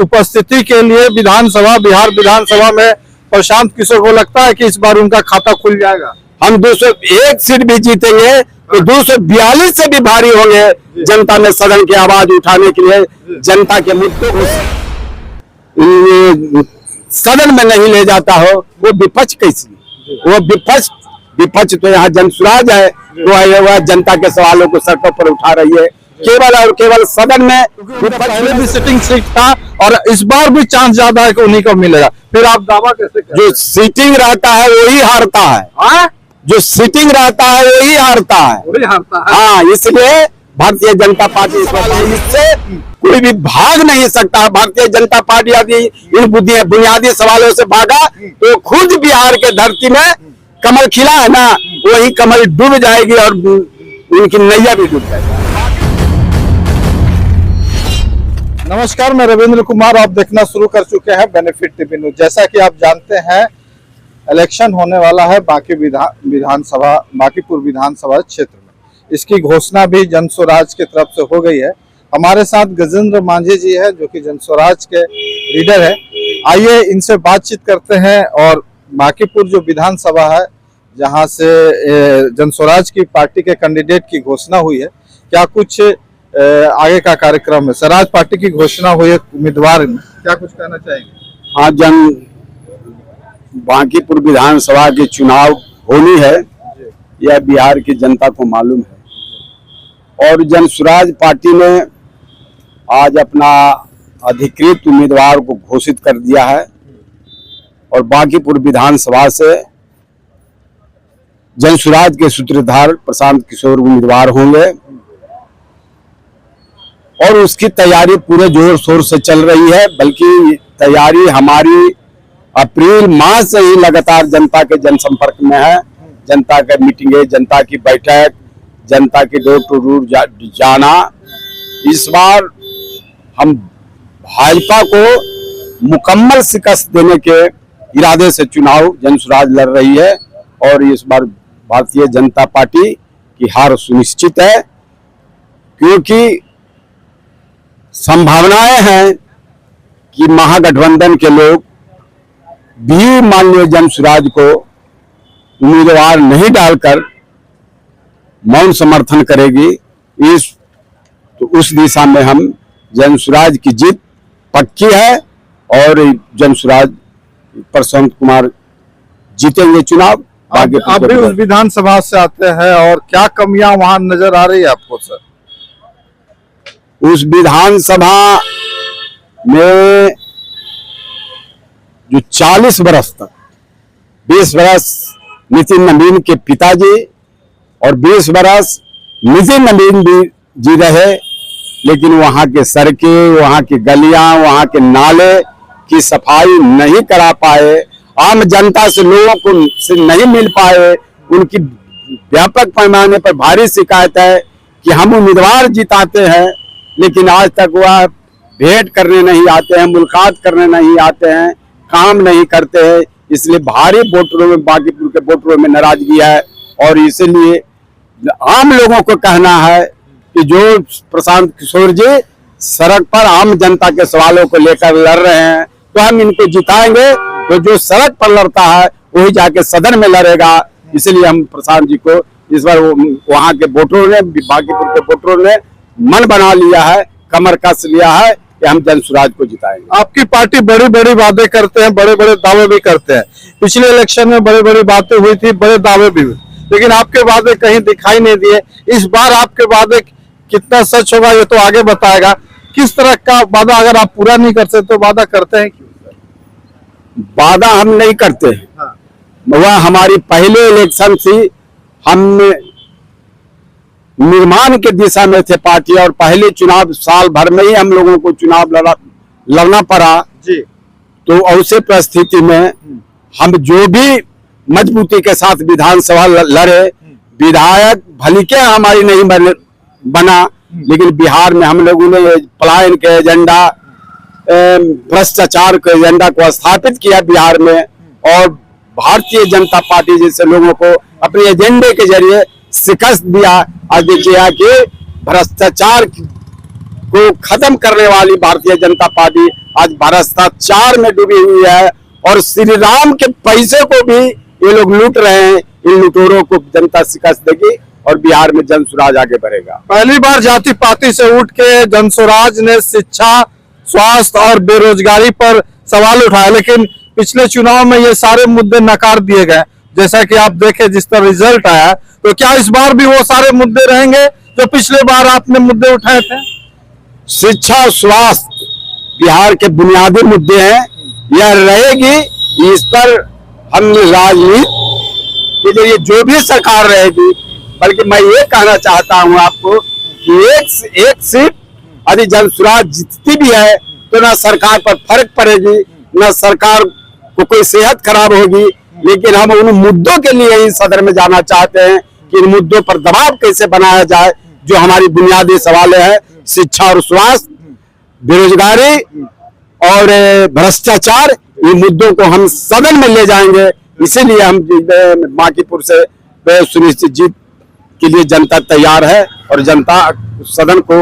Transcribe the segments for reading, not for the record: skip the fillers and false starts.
उपस्थिति के लिए बिहार विधानसभा में प्रशांत किशोर को लगता है कि इस बार उनका खाता खुल जाएगा। हम 201 सीट भी जीतेंगे तो 242 से भी भारी होंगे। जनता में सदन की आवाज उठाने के लिए जनता के मुद्दों को सदन में नहीं ले जाता हो, वो विपक्ष कैसी? वो विपक्ष तो यहाँ जनसुराज है, वो जनता के सवालों को सड़कों पर उठा रही है केवल और केवल सदन में। पहले भी सिटिंग सीट था और इस बार भी चांस ज्यादा है कि उन्हीं को मिलेगा। फिर आप दावा कैसे करें? जो सीटिंग रहता है वही हारता है। जो सीटिंग रहता है वही हारता है। हाँ, इसलिए भारतीय जनता पार्टी इससे कोई भी भाग नहीं सकता। भारतीय जनता पार्टी यदि इन बुनियादी सवालों से भागा तो खुद बिहार के धरती में कमल खिला है ना, वही कमल डूब जाएगी और उनकी नैया भी डूब जाएगी। नमस्कार, मैं रविंद्र कुमार, आप देखना शुरू कर चुके हैं बेनिफिट टीवी न्यूज। जैसा कि आप जानते हैं, इलेक्शन होने वाला है बांकीपुर विधानसभा क्षेत्र में। इसकी घोषणा भी जनस्वराज की तरफ से हो गई है। हमारे साथ गजेंद्र मांझी जी है जो कि जनस्वराज के लीडर है। आइए इनसे बातचीत करते हैं और बांकीपुर जो विधानसभा है जहां से जनस्वराज की पार्टी के कैंडिडेट की घोषणा हुई है, क्या कुछ आगे का कार्यक्रम है? स्वराज पार्टी की घोषणा हुई है उम्मीदवार में, क्या कुछ कहना चाहेंगे? हाँ, बांकीपुर विधानसभा की चुनाव होनी है, यह बिहार की जनता को मालूम है और जनसुराज पार्टी ने आज अपना अधिकृत उम्मीदवार को घोषित कर दिया है और बांकीपुर विधानसभा से जनसुराज के सूत्रधार प्रशांत किशोर उम्मीदवार होंगे और उसकी तैयारी पूरे जोर शोर से चल रही है। बल्कि तैयारी हमारी अप्रैल माह से ही लगातार जनता के जनसंपर्क में है। जनता के मीटिंगें, जनता की बैठक, जनता के डोर टू डोर जाना। इस बार हम भाजपा को मुकम्मल शिकस्त देने के इरादे से चुनाव जनसुराज लड़ रही है और इस बार भारतीय जनता पार्टी की हार सुनिश्चित है, क्योंकि संभावनाएं हैं कि महागठबंधन के लोग भी माननीय जनसुराज को उम्मीदवार नहीं डालकर मौन समर्थन करेगी। उस दिशा में हम जनसुराज की जीत पक्की है और जनसुराज प्रशांत कुमार जीतेंगे चुनाव। आप भी उस विधानसभा से आते हैं और क्या कमियां वहां नजर आ रही है आपको सर? उस विधानसभा में जो 40 वर्ष तक 20 वर्ष नितिन नवीन के पिताजी और 20 वर्ष नितिन नवीन भी जी रहे, लेकिन वहां के सड़कें, वहां की गलियां, वहां के नाले की सफाई नहीं करा पाए। आम जनता से लोगों को से नहीं मिल पाए। उनकी व्यापक पैमाने पर भारी शिकायत है कि हम उम्मीदवार जिताते हैं लेकिन आज तक वह भेंट करने नहीं आते हैं, मुलाकात करने नहीं आते हैं, काम नहीं करते हैं। इसलिए भारी वोटरों में, बांकीपुर के वोटरों में नाराजगी है और इसलिए आम लोगों को कहना है कि जो प्रशांत किशोर जी सड़क पर आम जनता के सवालों को लेकर लड़ रहे हैं तो हम इनको जिताएंगे। तो जो सड़क पर लड़ता है वही जाके सदन में लड़ेगा। इसलिए हम प्रशांत जी को इस बार वहां के वोटरों ने, बांकीपुर के वोटरों ने मन बना लिया है, कमर कस लिया है कि हम जनसुराज को जिताएंगे। आपकी पार्टी बड़ी बड़ी बातें करते हैं, बड़े बड़े दावे भी करते हैं। पिछले इलेक्शन में बड़ी बड़ी बातें हुई थी, बड़े दावे भी हुए, लेकिन आपके वादे कहीं दिखाई नहीं दिए। इस बार आपके वादे कितना सच होगा ये तो आगे बताएगा। किस तरह का वादा अगर आप पूरा नहीं कर सकते तो वादा करते हैं क्यों? वादा हम नहीं करते हैं। हाँ। वह हमारी पहले इलेक्शन थी, हम निर्माण के दिशा में थे पार्टी और पहले चुनाव साल भर में ही हम लोगों को चुनाव लड़ना पड़ा जी। तो ऐसे परिस्थिति में हम जो भी मजबूती के साथ विधानसभा लड़े, विधायक भले के हमारी नहीं बना, लेकिन बिहार में हम लोगों ने पलायन के एजेंडा, भ्रष्टाचार के एजेंडा को स्थापित किया बिहार में और भारतीय जनता पार्टी जैसे लोगों को अपने एजेंडे के जरिए शिकस्त दिया। आज देखिए कि भ्रष्टाचार को खत्म करने वाली भारतीय जनता पार्टी आज भ्रष्टाचार में डूबी हुई है और श्री राम के पैसे को भी ये लोग लूट रहे हैं। इन लुटेरों को जनता शिकस्त देगी और बिहार में जन स्वराज आगे बढ़ेगा। पहली बार जाति पाति से उठ के जन स्वराज ने शिक्षा, स्वास्थ्य और बेरोजगारी पर सवाल उठाया, लेकिन पिछले चुनाव में ये सारे मुद्दे नकार दिए गए। जैसा कि आप देखें जिस तरह रिजल्ट आया, तो क्या इस बार भी वो सारे मुद्दे रहेंगे जो पिछले बार आपने मुद्दे उठाए थे? शिक्षा, स्वास्थ्य बिहार के बुनियादी मुद्दे हैं, यह रहेगी। इस पर हम राजनीति के लिए जो भी सरकार रहेगी, बल्कि मैं ये कहना चाहता हूं आपको कि एक सीट यदि जन स्वराज जीतती भी है तो ना सरकार पर फर्क पड़ेगी, ना सरकार को कोई सेहत खराब होगी। लेकिन हम उन मुद्दों के लिए ही सदन में जाना चाहते हैं कि इन मुद्दों पर दबाव कैसे बनाया जाए, जो हमारी बुनियादी सवाल है, शिक्षा और स्वास्थ्य, बेरोजगारी और भ्रष्टाचार। इन मुद्दों को हम सदन में ले जाएंगे। इसीलिए हम बांकीपुर से सुनिश्चित जीत के लिए जनता तैयार है और जनता सदन को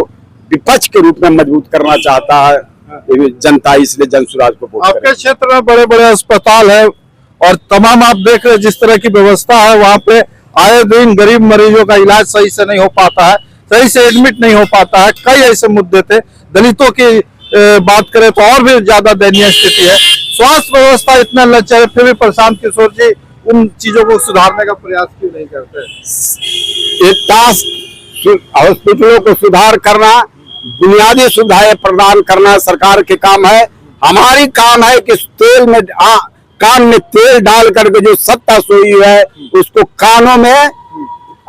विपक्ष के रूप में मजबूत करना चाहता है जनता, इसलिए जन स्वराज को वोट करें। आपके क्षेत्र में बड़े बड़े अस्पताल है और तमाम आप देख रहे जिस तरह की व्यवस्था है, वहाँ पे आए दिन गरीब मरीजों का इलाज सही से नहीं हो पाता है, सही से एडमिट नहीं हो पाता है। कई ऐसे मुद्दे थे। दलितों की बात करें तो और भी ज्यादा दयनीय स्थिति है। स्वास्थ्य व्यवस्था इतना लचर है, फिर भी प्रशांत किशोर जी उन चीजों को सुधारने का प्रयास क्यों नहीं करते? हॉस्पिटलों को सुधार करना, बुनियादी सुविधाएं प्रदान करना सरकार के काम है। हमारी काम है कि तेल में कान में तेल डाल करके जो सत्ता सोई है उसको कानों में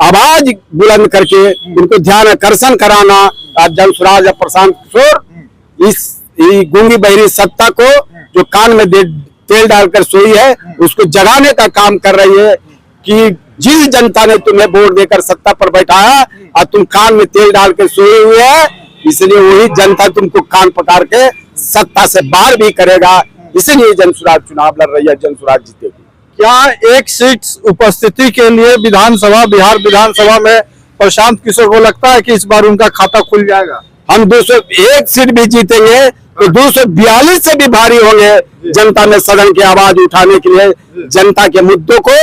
आवाज बुलंद करके उनको ध्यान आकर्षण कराना। आज जन स्वराज प्रशांत किशोर इस गूंगी बहरी सत्ता को जो कान में तेल डालकर सोई है उसको जगाने का काम कर रही है कि जिस जनता ने तुम्हें वोट देकर सत्ता पर बैठाया और तुम कान में तेल डाल के सोए हुए है, इसलिए वही जनता तुमको कान पकड़ के सत्ता से बाहर भी करेगा। इसीलिए जन स्वराज चुनाव लड़ रही है, जन स्वराज जीतेगी। क्या एक सीट उपस्थिति के लिए विधानसभा, बिहार विधानसभा में प्रशांत किशोर को लगता है कि इस बार उनका खाता खुल जाएगा? हम 201 सीट भी जीतेंगे तो 242 से भी भारी होंगे। जनता में सदन की आवाज उठाने के लिए, जनता के मुद्दों को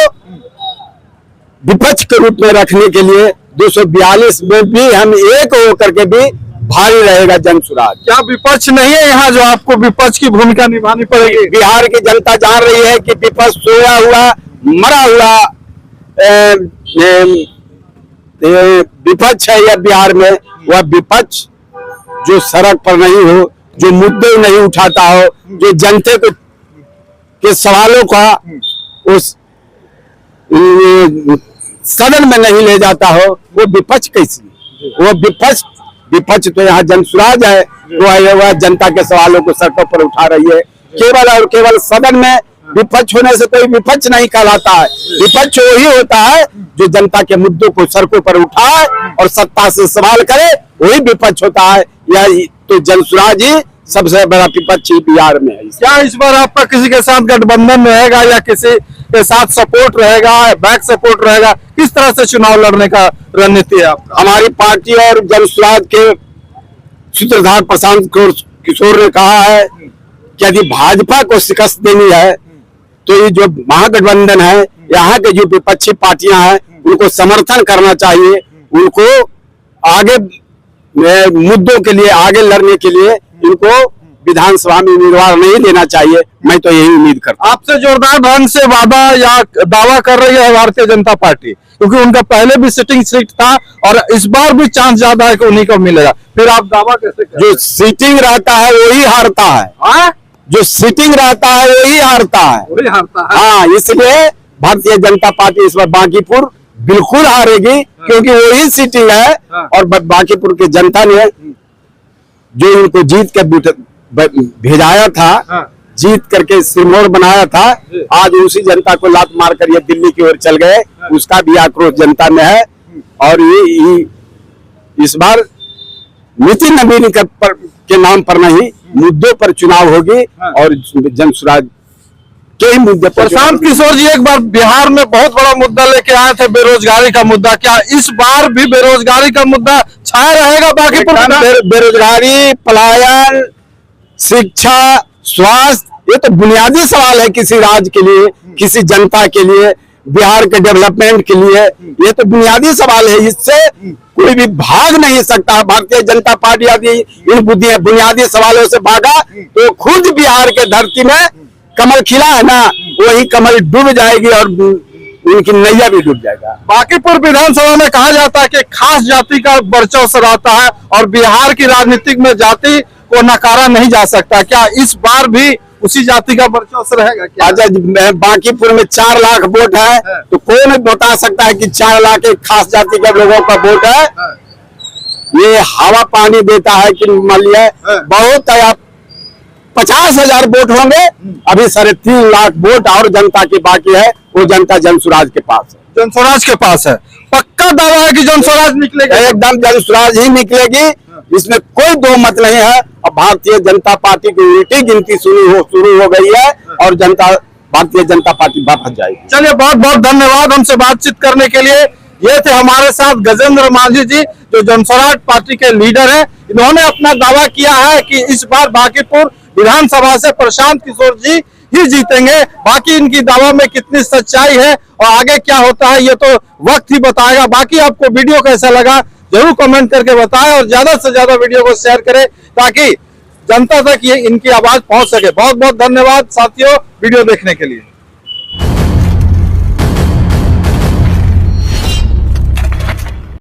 विपक्ष के रूप में रखने के लिए 242 में भी हम एक होकर के भी भारी रहेगा जन स्वराज। क्या विपक्ष नहीं है यहाँ जो आपको विपक्ष की भूमिका निभानी पड़ेगी? बिहार की जनता जान रही है कि विपक्ष सोया हुआ मरा हुआ विपक्ष है। या बिहार में वह विपक्ष जो सड़क पर नहीं हो, जो मुद्दे नहीं उठाता हो, जो जनता के सवालों का उस सदन में नहीं ले जाता हो, वो विपक्ष कैसी? वो विपक्ष तो यहाँ जन स्वराज है, वह जनता के सवालों को सड़कों पर उठा रही है। केवल और केवल सदन में विपक्ष होने से कोई विपक्ष नहीं कहलाता है। विपक्ष वही होता है जो जनता के मुद्दों को सड़कों पर उठाए और सत्ता से सवाल करे, वही विपक्ष होता है। या तो जन स्वराज ही सबसे बड़ा विपक्ष बिहार में है। क्या इस बार आपका किसी के साथ गठबंधन रहेगा या किसी के साथ सपोर्ट रहेगा, बैक सपोर्ट रहेगा? किस तरह से चुनाव लड़ने का रणनीति है आपका? हमारी पार्टी और जन स्वराज के सूत्रधार प्रशांत किशोर ने कहा है कि यदि भाजपा को शिकस्त देनी है तो ये जो महागठबंधन है, यहाँ के जो विपक्षी पार्टियां हैं, उनको समर्थन करना चाहिए। उनको आगे मुद्दों के लिए आगे लड़ने के लिए इनको विधानसभा में उम्मीदवार नहीं देना चाहिए। मैं तो यही उम्मीद करता हूं। आपसे जोरदार ढंग से वादा या दावा कर रही है भारतीय जनता पार्टी, क्योंकि उनका पहले भी सिटिंग सीट था और इस बार भी चांस ज्यादा है कि उन्हीं को मिलेगा। फिर आप दावा कैसे करें? जो सीटिंग रहता है वही हारता है। जो सीटिंग रहता है वही हारता है। हाँ, इसलिए भारतीय जनता पार्टी इस बार बांकीपुर बिल्कुल हारेगी, क्योंकि वही सीटिंग है। और बांकीपुर की जनता ने जो इनको जीत के भेजाया था, जीत करके सिरमौर बनाया था, आज उसी जनता को लात मार कर ये दिल्ली की ओर चल गए। उसका भी आक्रोश जनता में है। और ये इस बार नितिन नवीन के नाम पर नहीं, मुद्दों पर चुनाव होगी और जन स्वराज के ही मुद्दे पर। प्रशांत किशोर जी एक बार बिहार में बहुत बड़ा मुद्दा लेके आए थे, बेरोजगारी का मुद्दा। क्या इस बार भी बेरोजगारी का मुद्दा छाया रहेगा बांकीपुर बेरोजगारी, पलायन, शिक्षा, स्वास्थ्य, ये तो बुनियादी सवाल है किसी राज्य के लिए, किसी जनता के लिए, बिहार के डेवलपमेंट के लिए। ये तो बुनियादी सवाल है, इससे कोई भी भाग नहीं सकता। भारतीय जनता पार्टी यदि इन बुनियादी सवालों से भागा तो खुद बिहार के धरती में कमल खिला है ना, वही कमल डूब जाएगी और उनकी नैया भी डूब जाएगा। बांकीपुर विधानसभा में कहा जाता है कि खास जाति का वर्चस्व रहता है और बिहार की राजनीति में जाति को नकारा नहीं जा सकता। क्या इस बार भी उसी जाति का वर्चस्व रहेगा क्या? अच्छा, बांकीपुर में 4 लाख वोट है तो कौन बता सकता है कि 4 लाख एक खास जाति के लोगों का वोट है? ये हवा पानी देता है कि मान लिया बहुत 50,000 वोट होंगे, अभी 3.5 लाख वोट और जनता की बाकी है, वो जनता जनसुराज के पास है। जनसुराज के पास है, पक्का दावा है कि जनसुराज निकलेगा? एकदम जनसुराज ही निकलेगी, इसमें कोई दो मत नहीं है। अब भारतीय जनता पार्टी की उल्टी गिनती शुरू हो गई है और भारतीय जनता पार्टी वापस जाएगी। चलिए, बहुत बहुत धन्यवाद हमसे बातचीत करने के लिए। ये थे हमारे साथ गजेंद्र मांझी जी, जो जनसुराज पार्टी के लीडर हैं। इन्होंने अपना दावा किया है कि इस बार बांकीपुर विधानसभा से प्रशांत किशोर जी ही जीतेंगे। बाकी इनकी दावा में कितनी सच्चाई है और आगे क्या होता है ये तो वक्त ही बताएगा। बाकी आपको वीडियो कैसा लगा जरूर कमेंट करके बताएं और ज्यादा से ज्यादा वीडियो को शेयर करें ताकि जनता तक ये इनकी आवाज पहुंच सके। बहुत बहुत धन्यवाद साथियों वीडियो देखने के लिए।